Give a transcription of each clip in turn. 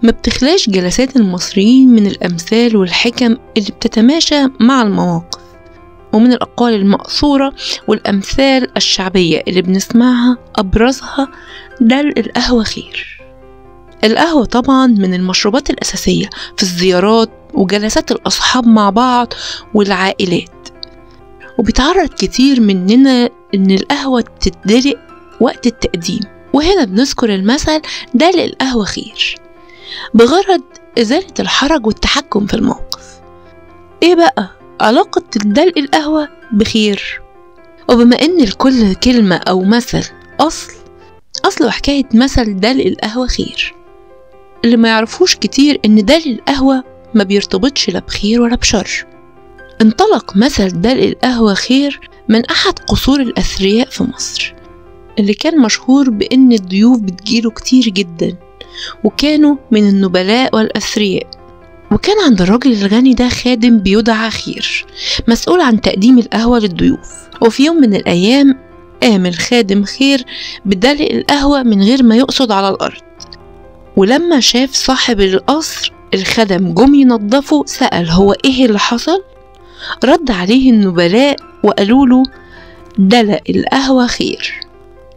ما بتخلاش جلسات المصريين من الأمثال والحكم اللي بتتماشى مع المواقف، ومن الأقوال المأثورة والأمثال الشعبية اللي بنسمعها أبرزها دلق القهوة خير. القهوة طبعا من المشروبات الأساسية في الزيارات وجلسات الأصحاب مع بعض والعائلات، وبيتعرض كتير مننا إن القهوة تتدلق وقت التقديم، وهنا بنذكر المثل دلق القهوة خير بغرض إزالة الحرج والتحكم في الموقف. إيه بقى علاقة دلق القهوة بخير؟ وبما إن لكل كلمة أو مثل أصل وحكاية مثل دلق القهوة خير، اللي ما يعرفوش كتير إن دلق القهوة ما بيرتبطش لا بخير ولا بشر. انطلق مثل دلق القهوة خير من أحد قصور الأثرياء في مصر، اللي كان مشهور بإن الضيوف بتجيله كتير جدا، وكانوا من النبلاء والأثرياء. وكان عند الراجل الغني ده خادم بيدعى خير، مسؤول عن تقديم القهوة للضيوف. وفي يوم من الأيام قام الخادم خير بدلق القهوة من غير ما يقصد على الأرض، ولما شاف صاحب القصر الخدم جم ينظفوا سأل هو إيه اللي حصل؟ رد عليه النبلاء وقالوا له دلق القهوة خير.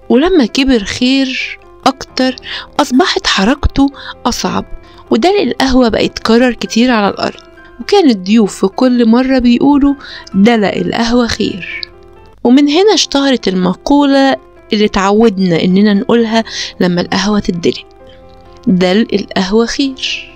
ولما كبر خير أكتر أصبحت حركته أصعب، ودلق القهوة بقى يتكرر كتير على الأرض، وكان الضيوف في كل مرة بيقولوا دلق القهوة خير. ومن هنا اشتهرت المقولة اللي تعودنا إننا نقولها لما القهوة تدلق: دلق القهوة خير.